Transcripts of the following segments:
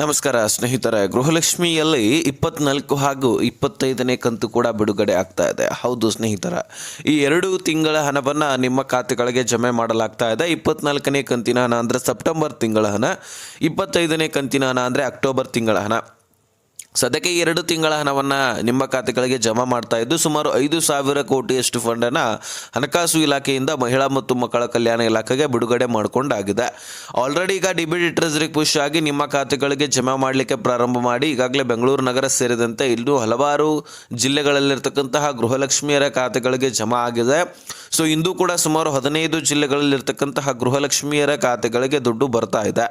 ನಮಸ್ಕಾರ ಸ್ನೇಹಿತರೆ, ಗೃಹಲಕ್ಷ್ಮಿಯಲ್ಲಿ 24 ಹಾಗೂ 25ನೇ ಕಂತು ಕೂಡ ಬಿಡುಗಡೆ ಆಗ್ತಾ ಇದೆ. ಹೌದು ಸ್ನೇಹಿತರ, ಈ 2 ತಿಂಗಳ ಹಣವನ್ನು ನಿಮ್ಮ ಖಾತೆಗಳಿಗೆ ಜಮೆ ಮಾಡಲಾಗ್ತಾ ಇದೆ. 24ನೇ ಕಂತಿನ ಹಣ ಅಂದರೆ ಸೆಪ್ಟೆಂಬರ್ ತಿಂಗಳ ಹಣ, 25ನೇ ಕಂತಿನ ಹಣ ಅಂದರೆ ಅಕ್ಟೋಬರ್ ತಿಂಗಳ ಹಣ. ಸದ್ಯಕ್ಕೆ 2 ತಿಂಗಳ ಹಣವನ್ನು ನಿಮ್ಮ ಖಾತೆಗಳಿಗೆ ಜಮಾ ಮಾಡ್ತಾ ಇದ್ದು ಸುಮಾರು 5,000 ಕೋಟಿಯಷ್ಟು ಫಂಡನ್ನು ಹಣಕಾಸು ಇಲಾಖೆಯಿಂದ ಮಹಿಳಾ ಮತ್ತು ಮಕ್ಕಳ ಕಲ್ಯಾಣ ಇಲಾಖೆಗೆ ಬಿಡುಗಡೆ ಮಾಡಿಕೊಂಡಾಗಿದೆ. ಆಲ್ರೆಡಿ ಈಗ ಡಿ.ಬಿ.ಟಿ ಟ್ರೆಜರಿಗೆ ಪುಷ್ ಆಗಿ ನಿಮ್ಮ ಖಾತೆಗಳಿಗೆ ಜಮಾ ಮಾಡಲಿಕ್ಕೆ ಪ್ರಾರಂಭ ಮಾಡಿ ಈಗಾಗಲೇ ಬೆಂಗಳೂರು ನಗರ ಸೇರಿದಂತೆ ಇನ್ನೂ ಹಲವಾರು ಜಿಲ್ಲೆಗಳಲ್ಲಿರ್ತಕ್ಕಂತಹ ಗೃಹಲಕ್ಷ್ಮಿಯರ ಖಾತೆಗಳಿಗೆ ಜಮಾ ಆಗಿದೆ. ಸೊ ಇಂದು ಕೂಡ ಸುಮಾರು 15 ಜಿಲ್ಲೆಗಳಲ್ಲಿರ್ತಕ್ಕಂತಹ ಗೃಹಲಕ್ಷ್ಮಿಯರ ಖಾತೆಗಳಿಗೆ ದುಡ್ಡು ಬರ್ತಾ ಇದೆ.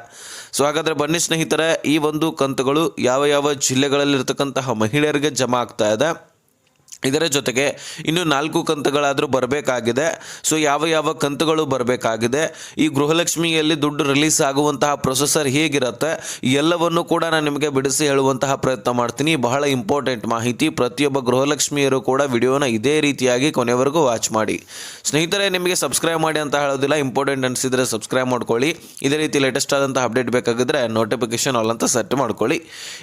ಸೊ ಹಾಗಾದರೆ ಬನ್ನಿ ಸ್ನೇಹಿತರೆ, ಈ ಒಂದು ಕಂತುಗಳು ಯಾವ ಯಾವ ಜಿಲ್ಲೆಗಳಲ್ಲಿರ್ತಕ್ಕಂತಹ ಮಹಿಳೆಯರಿಗೆ ಜಮಾ ಆಗ್ತಾ ಇದೆ, ಇದರ ಜೊತೆಗೆ ಇನ್ನು 4 ಕಂತುಗಳಾದರೂ ಬರಬೇಕಾಗಿದೆ. ಸೊ ಯಾವ ಯಾವ ಕಂತುಗಳು ಬರಬೇಕಾಗಿದೆ, ಈ ಗೃಹಲಕ್ಷ್ಮಿಯಲ್ಲಿ ದುಡ್ಡು ರಿಲೀಸ್ ಆಗುವಂತಹ ಪ್ರೊಸೆಸರ್ ಹೇಗಿರುತ್ತೆ, ಎಲ್ಲವನ್ನು ಕೂಡ ನಾನು ನಿಮಗೆ ಬಿಡಿಸಿ ಹೇಳುವಂತಹ ಪ್ರಯತ್ನ ಮಾಡ್ತೀನಿ. ಬಹಳ ಇಂಪಾರ್ಟೆಂಟ್ ಮಾಹಿತಿ. ಪ್ರತಿಯೊಬ್ಬ ಗೃಹಲಕ್ಷ್ಮಿಯರು ಕೂಡ ವಿಡಿಯೋನ ಇದೇ ರೀತಿಯಾಗಿ ಕೊನೆವರೆಗೂ ವಾಚ್ ಮಾಡಿ. ಸ್ನೇಹಿತರೆ, ನಿಮಗೆ ಸಬ್ಸ್ಕ್ರೈಬ್ ಮಾಡಿ ಅಂತ ಹೇಳೋದಿಲ್ಲ, ಇಂಪಾರ್ಟೆಂಟ್ ಅನಿಸಿದರೆ ಸಬ್ಸ್ಕ್ರೈಬ್ ಮಾಡ್ಕೊಳ್ಳಿ. ಇದೇ ರೀತಿ ಲೇಟೆಸ್ಟ್ ಆದಂಥ ಅಪ್ಡೇಟ್ ಬೇಕಾಗಿದ್ದರೆ ನೋಟಿಫಿಕೇಶನ್ ಆಲ್ ಅಂತ ಸೆಟ್ ಮಾಡ್ಕೊಳ್ಳಿ.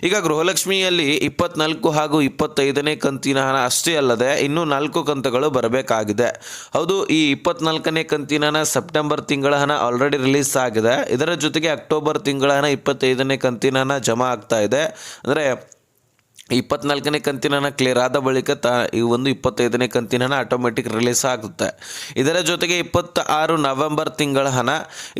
ಈಗ ಗೃಹಲಕ್ಷ್ಮಿಯಲ್ಲಿ 24 ಹಾಗೂ 25ನೇ ಕಂತಿನ ಹಣ ಅಷ್ಟೇ ಅಲ್ಲದೆ ಇನ್ನೂ 4 ಕಂತುಗಳು ಬರಬೇಕಾಗಿದೆ. ಹೌದು, ಈ 24ನೇ ಕಂತಿನ ಹಣ ಸೆಪ್ಟೆಂಬರ್ ತಿಂಗಳ ಹಣ ಆಲ್ರೆಡಿ ರಿಲೀಸ್ ಆಗಿದೆ. ಇದರ ಜೊತೆಗೆ ಅಕ್ಟೋಬರ್ ತಿಂಗಳ ಹಣ 25ನೇ ಕಂತಿನ ಹಣ ಜಮಾ ಆಗ್ತಾ ಇದೆ. ಅಂದರೆ 24ನೇ ಕಂತಿನ ಹಣ ಕ್ಲಿಯರ್ ಆದ ಬಳಿಕ ಈ ಒಂದು 25ನೇ ಕಂತಿನ ಹಣ ಆಟೋಮೆಟಿಕ್ ರಿಲೀಸ್ ಆಗುತ್ತೆ. ಇದರ ಜೊತೆಗೆ 26 ನವೆಂಬರ್ ತಿಂಗಳ ಹಣ,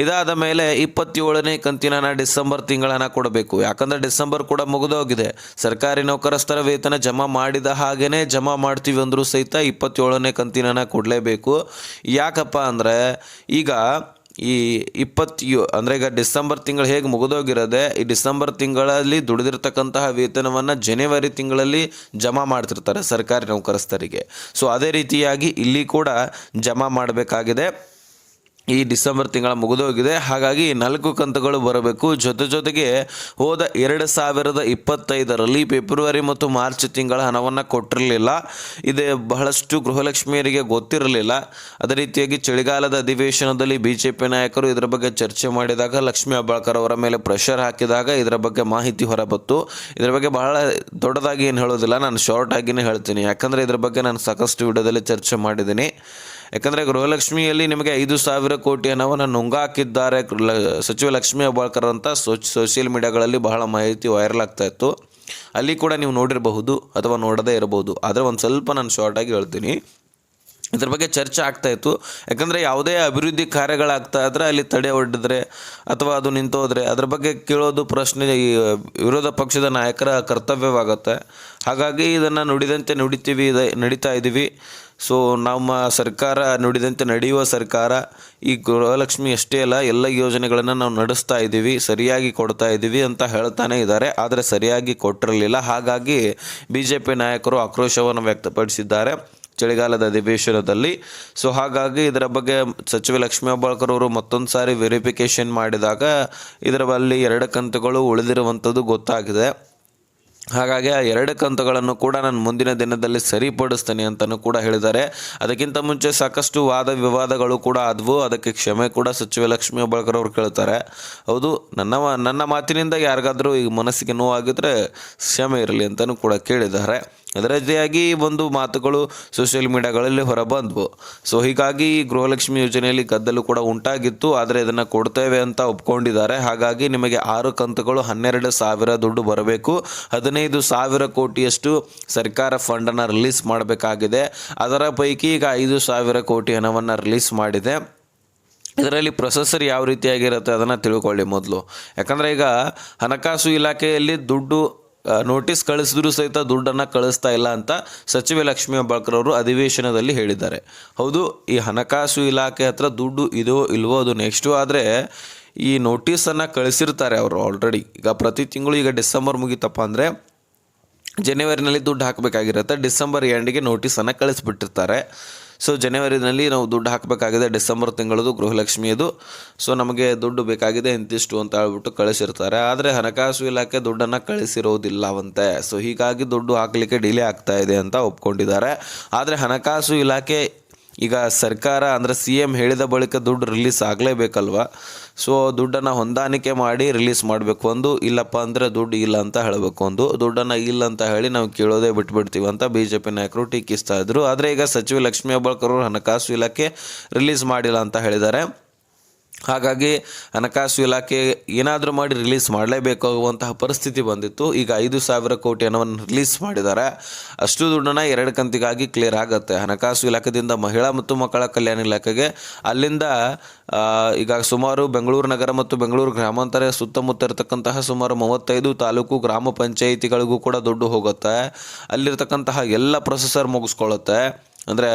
ಇದಾದ ಮೇಲೆ 27ನೇ ಕಂತಿನ ಹಣ ಡಿಸೆಂಬರ್ ತಿಂಗಳ ಹಣ ಕೊಡಬೇಕು. ಯಾಕಂದರೆ ಡಿಸೆಂಬರ್ ಕೂಡ ಮುಗಿದೋಗಿದೆ. ಸರ್ಕಾರಿ ನೌಕರಸ್ಥರ ವೇತನ ಜಮಾ ಮಾಡಿದ ಹಾಗೇ ಜಮಾ ಮಾಡ್ತೀವಿ ಅಂದರೂ ಸಹಿತ 27ನೇ ಕಂತಿನ ಹಣ ಕೊಡಲೇಬೇಕು. ಯಾಕಪ್ಪ ಅಂದರೆ ಈಗ ಈ 20 ಅಂದರೆ ಈಗ ಡಿಸೆಂಬರ್ ತಿಂಗಳು ಹೇಗೆ ಮುಗಿದೋಗಿರೋದೆ, ಈ ಡಿಸೆಂಬರ್ ತಿಂಗಳಲ್ಲಿ ದುಡಿದಿರ್ತಕ್ಕಂತಹ ವೇತನವನ್ನು ಜನವರಿ ತಿಂಗಳಲ್ಲಿ ಜಮಾ ಮಾಡ್ತಿರ್ತಾರೆ ಸರ್ಕಾರಿ ನೌಕರಸ್ಥರಿಗೆ. ಸೊ ಅದೇ ರೀತಿಯಾಗಿ ಇಲ್ಲಿ ಕೂಡ ಜಮಾ ಮಾಡಬೇಕಾಗಿದೆ. ಈ ಡಿಸೆಂಬರ್ ತಿಂಗಳ ಮುಗಿದೋಗಿದೆ, ಹಾಗಾಗಿ 4 ಕಂತುಗಳು ಬರಬೇಕು. ಜೊತೆಗೆ ಹೋದ 2025ರಲ್ಲಿ ಫೆಬ್ರವರಿ ಮತ್ತು ಮಾರ್ಚ್ ತಿಂಗಳ ಹಣವನ್ನು ಕೊಟ್ಟಿರಲಿಲ್ಲ. ಇದು ಬಹಳಷ್ಟು ಗೃಹಲಕ್ಷ್ಮಿಯರಿಗೆ ಗೊತ್ತಿರಲಿಲ್ಲ. ಅದೇ ರೀತಿಯಾಗಿ ಚಳಿಗಾಲದ ಅಧಿವೇಶನದಲ್ಲಿ BJP ನಾಯಕರು ಇದರ ಬಗ್ಗೆ ಚರ್ಚೆ ಮಾಡಿದಾಗ ಲಕ್ಷ್ಮೀ ಹೆಬ್ಬಾಳ್ಕರ್ ಅವರ ಮೇಲೆ ಪ್ರೆಷರ್ ಹಾಕಿದಾಗ ಇದರ ಬಗ್ಗೆ ಮಾಹಿತಿ ಹೊರಬತ್ತು. ಇದರ ಬಗ್ಗೆ ಬಹಳ ದೊಡ್ಡದಾಗಿ ಏನು ಹೇಳೋದಿಲ್ಲ, ನಾನು ಶಾರ್ಟ್ ಆಗಿನೇ ಹೇಳ್ತೀನಿ. ಯಾಕಂದರೆ ಇದರ ಬಗ್ಗೆ ನಾನು ಸಾಕಷ್ಟು ವಿಡಿಯೋದಲ್ಲಿ ಚರ್ಚೆ ಮಾಡಿದ್ದೀನಿ. ಯಾಕಂದರೆ ಗೃಹಲಕ್ಷ್ಮಿಯಲ್ಲಿ ನಿಮಗೆ 5,000 ಕೋಟಿ ಹಣವನ್ನು ನುಂಗಾಕಿದ್ದಾರೆ ಸಚಿವ ಲಕ್ಷ್ಮೀ ಹೆಬ್ಬಾಳ್ಕರ್ ಅಂತ ಸೋಷಿಯಲ್ ಮೀಡಿಯಾಗಳಲ್ಲಿ ಬಹಳ ಮಾಹಿತಿ ವೈರಲ್ ಆಗ್ತಾ ಇತ್ತು. ಅಲ್ಲಿ ಕೂಡ ನೀವು ನೋಡಿರಬಹುದು ಅಥವಾ ನೋಡದೇ ಇರಬಹುದು. ಆದರೆ ಒಂದು ಸ್ವಲ್ಪ ನಾನು ಶಾರ್ಟಾಗಿ ಹೇಳ್ತೀನಿ. ಇದ್ರ ಬಗ್ಗೆ ಚರ್ಚೆ ಆಗ್ತಾಯಿತ್ತು. ಯಾಕಂದರೆ ಯಾವುದೇ ಅಭಿವೃದ್ಧಿ ಕಾರ್ಯಗಳಾಗ್ತಾ ಇದ್ದರೆ ಅಲ್ಲಿ ತಡೆ ಒಡ್ಡಿದ್ರೆ ಅಥವಾ ಅದು ನಿಂತೋದ್ರೆ ಅದ್ರ ಬಗ್ಗೆ ಕೇಳೋದು ಪ್ರಶ್ನೆ ಈ ವಿರೋಧ ಪಕ್ಷದ ನಾಯಕರ ಕರ್ತವ್ಯವಾಗುತ್ತೆ. ಹಾಗಾಗಿ ಇದನ್ನು ನುಡಿದಂತೆ ನಡೀತಾ ಇದ್ದೀವಿ. ಸೊ ನಮ್ಮ ಸರ್ಕಾರ ನುಡಿದಂತೆ ನಡೆಯುವ ಸರ್ಕಾರ. ಈ ಗೃಹಲಕ್ಷ್ಮಿ ಅಷ್ಟೇ ಅಲ್ಲ, ಎಲ್ಲ ಯೋಜನೆಗಳನ್ನು ನಾವು ನಡೆಸ್ತಾ ಇದ್ದೀವಿ, ಸರಿಯಾಗಿ ಕೊಡ್ತಾ ಇದ್ದೀವಿ ಅಂತ ಹೇಳ್ತಾನೆ ಇದ್ದಾರೆ. ಆದರೆ ಸರಿಯಾಗಿ ಕೊಟ್ಟಿರಲಿಲ್ಲ. ಹಾಗಾಗಿ BJP ನಾಯಕರು ಆಕ್ರೋಶವನ್ನು ವ್ಯಕ್ತಪಡಿಸಿದ್ದಾರೆ ಚಳಿಗಾಲದ ಅಧಿವೇಶನದಲ್ಲಿ. ಸೊ ಹಾಗಾಗಿ ಇದರ ಬಗ್ಗೆ ಸಚಿವ ಲಕ್ಷ್ಮೀ ಹೆಬ್ಬಾಳ್ಕರ್ ಅವರು ಮತ್ತೊಂದು ಸಾರಿ ವೆರಿಫಿಕೇಷನ್ ಮಾಡಿದಾಗ ಇದರಲ್ಲಿ 2 ಕಂತುಗಳು ಉಳಿದಿರುವಂಥದ್ದು ಗೊತ್ತಾಗಿದೆ. ಹಾಗಾಗಿ ಆ 2 ಕಂತುಗಳನ್ನು ಕೂಡ ನಾನು ಮುಂದಿನ ದಿನದಲ್ಲಿ ಸರಿಪಡಿಸ್ತೇನೆ ಅಂತಲೂ ಕೂಡ ಹೇಳಿದ್ದಾರೆ. ಅದಕ್ಕಿಂತ ಮುಂಚೆ ಸಾಕಷ್ಟು ವಾದ ವಿವಾದಗಳು ಕೂಡ ಆದವು. ಅದಕ್ಕೆ ಕ್ಷಮೆ ಕೂಡ ಸಚಿವ ಲಕ್ಷ್ಮೀ ಹೆಬ್ಬಾಳ್ಕರ್ ಅವರು ಕೇಳ್ತಾರೆ. ಹೌದು, ನನ್ನ ಮಾತಿನಿಂದ ಯಾರಿಗಾದರೂ ಈ ಮನಸ್ಸಿಗೆ ನೋವಾಗಿದ್ದರೆ ಕ್ಷಮೆ ಇರಲಿ ಅಂತಲೂ ಕೂಡ ಕೇಳಿದ್ದಾರೆ. ಅದರ ಜೊತೆಯಾಗಿ ಒಂದು ಮಾತುಗಳು ಸೋಷಿಯಲ್ ಮೀಡಿಯಾಗಳಲ್ಲಿ ಹೊರಬಂದವು. ಸೊ ಹೀಗಾಗಿ ಗೃಹಲಕ್ಷ್ಮಿ ಯೋಜನೆಯಲ್ಲಿ ಗದ್ದಲು ಕೂಡ ಉಂಟಾಗಿತ್ತು. ಆದರೆ ಇದನ್ನು ಕೊಡ್ತೇವೆ ಅಂತ ಒಪ್ಕೊಂಡಿದ್ದಾರೆ. ಹಾಗಾಗಿ ನಿಮಗೆ 6 ಕಂತುಗಳು 12,000 ದುಡ್ಡು ಬರಬೇಕು. 15,000 ಕೋಟಿಯಷ್ಟು ಸರ್ಕಾರ ಫಂಡನ್ನು ರಿಲೀಸ್ ಮಾಡಬೇಕಾಗಿದೆ. ಅದರ ಪೈಕಿ ಈಗ 5,000 ಕೋಟಿ ಹಣವನ್ನು ರಿಲೀಸ್ ಮಾಡಿದೆ. ಇದರಲ್ಲಿ ಪ್ರೊಸೆಸರ್ ಯಾವ ರೀತಿಯಾಗಿರುತ್ತೆ ಅದನ್ನು ತಿಳ್ಕೊಳ್ಳಿ ಮೊದಲು. ಯಾಕಂದರೆ ಈಗ ಹಣಕಾಸು ಇಲಾಖೆಯಲ್ಲಿ ದುಡ್ಡು ನೋಟಿಸ್ ಕಳಿಸಿದ್ರೂ ಸಹಿತ ದುಡ್ಡನ್ನು ಕಳಿಸ್ತಾ ಇಲ್ಲ ಅಂತ ಸಚಿವ ಲಕ್ಷ್ಮೀ ಹೆಬ್ಬಾಳ್ಕರ್ ಅವರು ಅಧಿವೇಶನದಲ್ಲಿ ಹೇಳಿದ್ದಾರೆ. ಹೌದು, ಈ ಹಣಕಾಸು ಇಲಾಖೆ ಹತ್ರ ದುಡ್ಡು ಇದೋ ಇಲ್ವೋ ಅದು ನೆಕ್ಸ್ಟು. ಆದರೆ ಈ ನೋಟಿಸನ್ನು ಕಳಿಸಿರ್ತಾರೆ ಅವರು ಆಲ್ರೆಡಿ. ಈಗ ಪ್ರತಿ ತಿಂಗಳು ಈಗ ಡಿಸೆಂಬರ್ ಮುಗಿತಪ್ಪ ಅಂದರೆ ಜನವರಿನಲ್ಲಿ ದುಡ್ಡು ಹಾಕಬೇಕಾಗಿರುತ್ತೆ. ಡಿಸೆಂಬರ್ ಎಂಡಿಗೆ ನೋಟಿಸನ್ನು ಕಳಿಸ್ಬಿಟ್ಟಿರ್ತಾರೆ. ಸೊ ಜನವರಿನಲ್ಲಿ ನಾವು ದುಡ್ಡು ಹಾಕಬೇಕಾಗಿದೆ, ಡಿಸೆಂಬರ್ ತಿಂಗಳದು ಗೃಹಲಕ್ಷ್ಮಿಯದು. ಸೊ ನಮಗೆ ದುಡ್ಡು ಬೇಕಾಗಿದೆ ಇಂತಿಷ್ಟು ಅಂತ ಹೇಳ್ಬಿಟ್ಟು ಕಳಿಸಿರ್ತಾರೆ. ಆದರೆ ಹಣಕಾಸು ಇಲಾಖೆ ದುಡ್ಡನ್ನು ಕಳಿಸಿರೋದಿಲ್ಲವಂತೆ. ಸೊ ಹೀಗಾಗಿ ದುಡ್ಡು ಹಾಕಲಿಕ್ಕೆ ಡಿಲೇ ಆಗ್ತಾ ಇದೆ ಅಂತ ಒಪ್ಕೊಂಡಿದ್ದಾರೆ. ಆದರೆ ಹಣಕಾಸು ಇಲಾಖೆ ಈಗ ಸರ್ಕಾರ ಅಂದರೆ CM ಹೇಳಿದ ಬಳಿಕ ದುಡ್ಡು ರಿಲೀಸ್ ಆಗಲೇಬೇಕಲ್ವ. ಸೊ ದುಡ್ಡನ್ನು ಹೊಂದಾಣಿಕೆ ಮಾಡಿ ರಿಲೀಸ್ ಮಾಡಬೇಕು. ಒಂದು ಇಲ್ಲಪ್ಪ ಅಂದರೆ ದುಡ್ಡು ಇಲ್ಲ ಅಂತ ಹೇಳಬೇಕು. ಒಂದು ದುಡ್ಡನ್ನು ಇಲ್ಲ ಅಂತ ಹೇಳಿ ನಾವು ಕೇಳೋದೇ ಬಿಟ್ಬಿಡ್ತೀವಿ ಅಂತ BJP ನಾಯಕರು ಟೀಕಿಸ್ತಾ ಇದ್ರು. ಆದರೆ ಈಗ ಸಚಿವೆ ಲಕ್ಷ್ಮೀ ಹೆಬ್ಬಾಳ್ಕರ್ ಅವರು ಹಣಕಾಸು ಇಲಾಖೆ ರಿಲೀಸ್ ಮಾಡಿಲ್ಲ ಅಂತ ಹೇಳಿದ್ದಾರೆ. ಹಾಗಾಗಿ ಹಣಕಾಸು ಇಲಾಖೆ ಏನಾದರೂ ಮಾಡಿ ರಿಲೀಸ್ ಮಾಡಲೇಬೇಕಾಗುವಂತಹ ಪರಿಸ್ಥಿತಿ ಬಂದಿತ್ತು. ಈಗ 5,000 ಕೋಟಿ ಹಣವನ್ನು ರಿಲೀಸ್ ಮಾಡಿದ್ದಾರೆ. ಅಷ್ಟು ದುಡ್ಡನ್ನು 2 ಕಂತಿಗಾಗಿ ಕ್ಲಿಯರ್ ಆಗುತ್ತೆ. ಹಣಕಾಸು ಇಲಾಖೆಯಿಂದ ಮಹಿಳಾ ಮತ್ತು ಮಕ್ಕಳ ಕಲ್ಯಾಣ ಇಲಾಖೆಗೆ, ಅಲ್ಲಿಂದ ಈಗ ಸುಮಾರು ಬೆಂಗಳೂರು ನಗರ ಮತ್ತು ಬೆಂಗಳೂರು ಗ್ರಾಮಾಂತರ ಸುತ್ತಮುತ್ತ ಇರತಕ್ಕಂತಹ ಸುಮಾರು 35 ತಾಲೂಕು ಗ್ರಾಮ ಪಂಚಾಯಿತಿಗಳಿಗೂ ಕೂಡ ದುಡ್ಡು ಹೋಗುತ್ತೆ. ಅಲ್ಲಿರ್ತಕ್ಕಂತಹ ಎಲ್ಲ ಪ್ರೊಸೆಸರ್ ಮುಗಿಸ್ಕೊಳ್ಳುತ್ತೆ. ಅಂದರೆ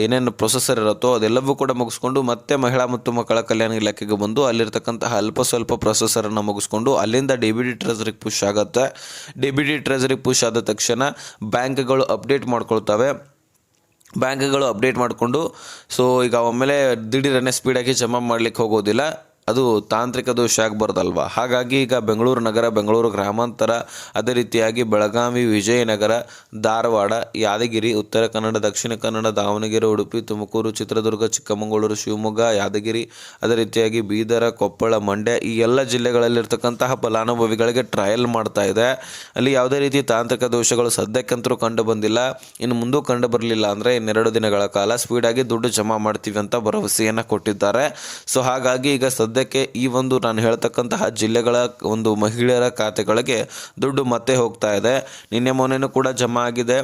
ಏನೇನು ಪ್ರೊಸೆಸರ್ ಇರುತ್ತೋ ಅದೆಲ್ಲವೂ ಕೂಡ ಮುಗಿಸ್ಕೊಂಡು ಮತ್ತೆ ಮಹಿಳಾ ಮತ್ತು ಮಕ್ಕಳ ಕಲ್ಯಾಣ ಇಲಾಖೆಗೆ ಬಂದು ಅಲ್ಲಿರ್ತಕ್ಕಂತಹ ಅಲ್ಪ ಸ್ವಲ್ಪ ಪ್ರೊಸೆಸರನ್ನು ಮುಗಿಸ್ಕೊಂಡು ಅಲ್ಲಿಂದ DBT ಟ್ರೆಜರಿಗೆ ಪುಷ್ ಆಗುತ್ತೆ. DBT ಟ್ರೆಜರಿಗೆ ಪುಷ್ ಆದ ತಕ್ಷಣ ಬ್ಯಾಂಕ್ಗಳು ಅಪ್ಡೇಟ್ ಮಾಡ್ಕೊಳ್ತವೆ. ಬ್ಯಾಂಕ್ಗಳು ಅಪ್ಡೇಟ್ ಮಾಡಿಕೊಂಡು ಸೊ ಈಗ ಒಮ್ಮೆಲೆ ದಿಢೀರನ್ನೇ ಸ್ಪೀಡಾಗಿ ಜಮಾ ಮಾಡಲಿಕ್ಕೆ ಹೋಗೋದಿಲ್ಲ. ಅದು ತಾಂತ್ರಿಕ ದೋಷ ಆಗಬಾರ್ದಲ್ವ. ಹಾಗಾಗಿ ಈಗ ಬೆಂಗಳೂರು ನಗರ, ಬೆಂಗಳೂರು ಗ್ರಾಮಾಂತರ, ಅದೇ ರೀತಿಯಾಗಿ ಬೆಳಗಾವಿ, ವಿಜಯನಗರ, ಧಾರವಾಡ, ಯಾದಗಿರಿ, ಉತ್ತರ ಕನ್ನಡ, ದಕ್ಷಿಣ ಕನ್ನಡ, ದಾವಣಗೆರೆ, ಉಡುಪಿ, ತುಮಕೂರು, ಚಿತ್ರದುರ್ಗ, ಚಿಕ್ಕಮಗಳೂರು, ಶಿವಮೊಗ್ಗ, ಯಾದಗಿರಿ, ಅದೇ ರೀತಿಯಾಗಿ ಬೀದರ, ಕೊಪ್ಪಳ, ಮಂಡ್ಯ, ಈ ಎಲ್ಲ ಜಿಲ್ಲೆಗಳಲ್ಲಿರ್ತಕ್ಕಂತಹ ಫಲಾನುಭವಿಗಳಿಗೆ ಟ್ರಯಲ್ ಮಾಡ್ತಾ ಇದೆ. ಅಲ್ಲಿ ಯಾವುದೇ ರೀತಿ ತಾಂತ್ರಿಕ ದೋಷಗಳು ಸದ್ಯಕ್ಕಂತರೂ ಕಂಡು ಬಂದಿಲ್ಲ. ಇನ್ನು ಮುಂದೂ ಕಂಡು ಬರಲಿಲ್ಲ ಅಂದರೆ ಇನ್ನೆರಡು ದಿನಗಳ ಕಾಲ ಸ್ಪೀಡಾಗಿ ದುಡ್ಡು ಜಮಾ ಮಾಡ್ತೀವಿ ಅಂತ ಭರವಸೆಯನ್ನು ಕೊಟ್ಟಿದ್ದಾರೆ. ಸೊ ಹಾಗಾಗಿ ಈಗ ಸದ್ಯಕ್ಕೆ ಈ ಒಂದು ನಾನು ಹೇಳ್ತಕ್ಕಂತಹ ಜಿಲ್ಲೆಗಳ ಒಂದು ಮಹಿಳೆಯರ ಖಾತೆಗಳಿಗೆ ದುಡ್ಡು ಮತ್ತೆ ಹೋಗ್ತಾ ಇದೆ. ನಿನ್ನೆ ಮೊನ್ನೆನೂ ಕೂಡ ಜಮಾ ಆಗಿದೆ.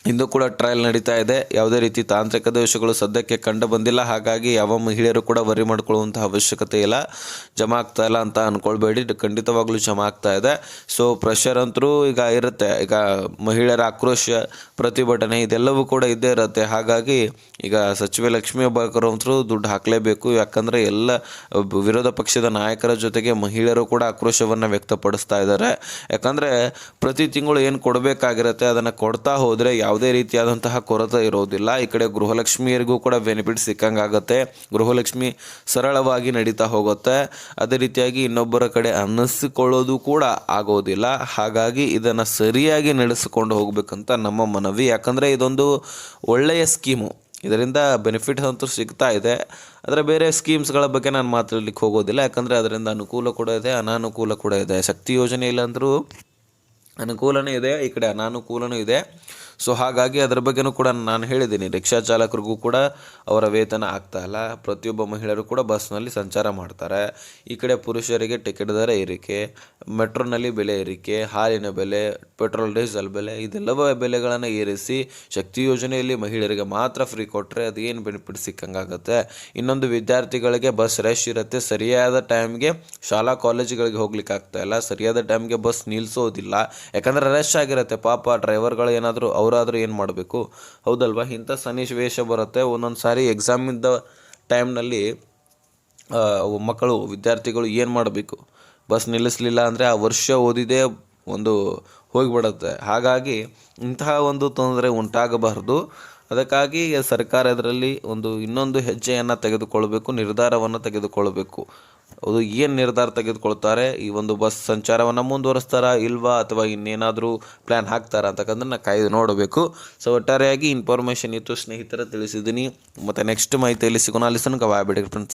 ಇಂದು ಕೂಡ ಟ್ರಯಲ್ ನಡೀತಾ ಇದೆ. ಯಾವುದೇ ರೀತಿ ತಾಂತ್ರಿಕ ದೋಷಗಳು ಸದ್ಯಕ್ಕೆ ಕಂಡು ಬಂದಿಲ್ಲ. ಹಾಗಾಗಿ ಯಾವ ಮಹಿಳೆಯರು ಕೂಡ ವರಿ ಮಾಡ್ಕೊಳ್ಳುವಂತಹ ಅವಶ್ಯಕತೆ ಇಲ್ಲ. ಜಮಾ ಆಗ್ತಾ ಇಲ್ಲ ಅಂತ ಅಂದ್ಕೊಳ್ಬೇಡಿ, ಖಂಡಿತವಾಗ್ಲೂ ಜಮಾ ಆಗ್ತಾ ಇದೆ. ಸೊ ಪ್ರೆಷರ್ ಅಂತರೂ ಈಗ ಇರುತ್ತೆ. ಈಗ ಮಹಿಳೆಯರ ಆಕ್ರೋಶ, ಪ್ರತಿಭಟನೆ ಇದೆಲ್ಲವೂ ಕೂಡ ಇದ್ದೇ ಇರುತ್ತೆ. ಹಾಗಾಗಿ ಈಗ ಸಚಿವೆ ಲಕ್ಷ್ಮೀ ಹೆಬ್ಬಾಳ್ಕರ್ ಅಂತರೂ ದುಡ್ಡು ಹಾಕಲೇಬೇಕು. ಯಾಕಂದರೆ ಎಲ್ಲ ವಿರೋಧ ಪಕ್ಷದ ನಾಯಕರ ಜೊತೆಗೆ ಮಹಿಳೆಯರು ಕೂಡ ಆಕ್ರೋಶವನ್ನು ವ್ಯಕ್ತಪಡಿಸ್ತಾ ಇದ್ದಾರೆ. ಯಾಕಂದರೆ ಪ್ರತಿ ತಿಂಗಳು ಏನು ಕೊಡಬೇಕಾಗಿರುತ್ತೆ ಅದನ್ನು ಕೊಡ್ತಾ ಹೋದರೆ ಯಾವುದೇ ರೀತಿಯಾದಂತಹ ಕೊರತೆ ಇರೋದಿಲ್ಲ. ಈ ಕಡೆ ಗೃಹಲಕ್ಷ್ಮಿಯರಿಗೂ ಕೂಡ ಬೆನಿಫಿಟ್ ಸಿಕ್ಕಂಗಾಗುತ್ತೆ. ಗೃಹಲಕ್ಷ್ಮಿ ಸರಳವಾಗಿ ನಡೀತಾ ಹೋಗುತ್ತೆ. ಅದೇ ರೀತಿಯಾಗಿ ಇನ್ನೊಬ್ಬರ ಕಡೆ ಅನ್ನಿಸಿಕೊಳ್ಳೋದು ಕೂಡ ಆಗೋದಿಲ್ಲ. ಹಾಗಾಗಿ ಇದನ್ನು ಸರಿಯಾಗಿ ನಡೆಸಿಕೊಂಡು ಹೋಗಬೇಕಂತ ನಮ್ಮ ಮನವಿ. ಯಾಕಂದರೆ ಇದೊಂದು ಒಳ್ಳೆಯ ಸ್ಕೀಮು. ಇದರಿಂದ ಬೆನಿಫಿಟ್ ಅಂತೂ ಸಿಗ್ತಾ ಇದೆ. ಆದರೆ ಬೇರೆ ಸ್ಕೀಮ್ಸ್ಗಳ ಬಗ್ಗೆ ನಾನು ಮಾತಾಡಲಿಕ್ಕೆ ಹೋಗೋದಿಲ್ಲ. ಯಾಕಂದರೆ ಅದರಿಂದ ಅನುಕೂಲ ಕೂಡ ಇದೆ, ಅನಾನುಕೂಲ ಕೂಡ ಇದೆ. ಶಕ್ತಿ ಯೋಜನೆ ಇಲ್ಲಾಂದರೂ ಅನುಕೂಲನೂ ಇದೆ, ಈ ಕಡೆ ಅನಾನುಕೂಲನೂ ಇದೆ. ಸೊ ಹಾಗಾಗಿ ಅದರ ಬಗ್ಗೆನೂ ಕೂಡ ನಾನು ಹೇಳಿದ್ದೀನಿ. ರಿಕ್ಷಾ ಚಾಲಕರಿಗೂ ಕೂಡ ಅವರ ವೇತನ ಆಗ್ತಾ ಇಲ್ಲ. ಪ್ರತಿಯೊಬ್ಬ ಮಹಿಳೆಯರು ಕೂಡ ಬಸ್ನಲ್ಲಿ ಸಂಚಾರ ಮಾಡ್ತಾರೆ. ಈ ಕಡೆ ಪುರುಷರಿಗೆ ಟಿಕೆಟ್ ದರ ಏರಿಕೆ, ಮೆಟ್ರೋನಲ್ಲಿ ಬೆಲೆ ಏರಿಕೆ, ಹಾಲಿನ ಬೆಲೆ, ಪೆಟ್ರೋಲ್ ಡೀಸೆಲ್ ಬೆಲೆ, ಇದೆಲ್ಲವ ಬೆಲೆಗಳನ್ನು ಏರಿಸಿ ಶಕ್ತಿ ಯೋಜನೆಯಲ್ಲಿ ಮಹಿಳೆಯರಿಗೆ ಮಾತ್ರ ಫ್ರೀ ಕೊಟ್ಟರೆ ಅದೇನು ಬೆನಿಫಿಟ್ ಸಿಕ್ಕಂಗಾಗುತ್ತೆ. ಇನ್ನೊಂದು ವಿದ್ಯಾರ್ಥಿಗಳಿಗೆ ಬಸ್ ರಶ್ ಇರುತ್ತೆ. ಸರಿಯಾದ ಟೈಮ್ಗೆ ಶಾಲಾ ಕಾಲೇಜುಗಳಿಗೆ ಹೋಗ್ಲಿಕ್ಕೆ ಆಗ್ತಾ ಇಲ್ಲ. ಸರಿಯಾದ ಟೈಮ್ಗೆ ಬಸ್ ನಿಲ್ಲಿಸೋದಿಲ್ಲ. ಯಾಕಂದರೆ ರಶ್ ಆಗಿರುತ್ತೆ. ಪಾಪ ಡ್ರೈವರ್ಗಳು ಏನಾದರೂ ಅವರಾದರೂ ಏನು ಮಾಡಬೇಕು, ಹೌದಲ್ವಾ? ಇಂಥ ಸನ್ನಿವೇಶ ಬರುತ್ತೆ. ಒಂದೊಂದು ಸಾರಿ ಎಕ್ಸಾಮಿದ್ದ ಟೈಮ್ನಲ್ಲಿ ವಿದ್ಯಾರ್ಥಿಗಳು ಏನು ಮಾಡಬೇಕು? ಬಸ್ ನಿಲ್ಲಿಸಲಿಲ್ಲ ಅಂದರೆ ಆ ವರ್ಷ ಓದಿದೆ ಒಂದು ಹೋಗಿಬಿಡುತ್ತೆ. ಹಾಗಾಗಿ ಇಂತಹ ಒಂದು ತೊಂದರೆ ಉಂಟಾಗಬಾರ್ದು. ಅದಕ್ಕಾಗಿ ಸರ್ಕಾರ ಇದರಲ್ಲಿ ಇನ್ನೊಂದು ಹೆಜ್ಜೆಯನ್ನು ತೆಗೆದುಕೊಳ್ಬೇಕು, ನಿರ್ಧಾರವನ್ನು ತೆಗೆದುಕೊಳ್ಬೇಕು. ಅದು ಏನು ನಿರ್ಧಾರ ತೆಗೆದುಕೊಳ್ತಾರೆ, ಈ ಒಂದು ಬಸ್ ಸಂಚಾರವನ್ನು ಮುಂದುವರಿಸ್ತಾರಾ ಇಲ್ವಾ, ಅಥವಾ ಇನ್ನೇನಾದರೂ ಪ್ಲ್ಯಾನ್ ಹಾಕ್ತಾರಾ ಅಂತಕ್ಕಂಥದ್ದನ್ನು ಕಾಯ್ದು ನೋಡಬೇಕು. ಸೊ ಒಟ್ಟಾರೆಯಾಗಿ ಇನ್ಫಾರ್ಮೇಷನ್ ಇತ್ತು ಸ್ನೇಹಿತರ ತಿಳಿಸಿದ್ದೀನಿ. ಮತ್ತು ನೆಕ್ಸ್ಟ್ ಮಾಹಿತಿಯಲ್ಲಿ ಸಿಗೋಣ. ಅಲ್ಲಿ ತನಕ ಬಾಯ್ ಬಿಡಿ ಫ್ರೆಂಡ್ಸ್.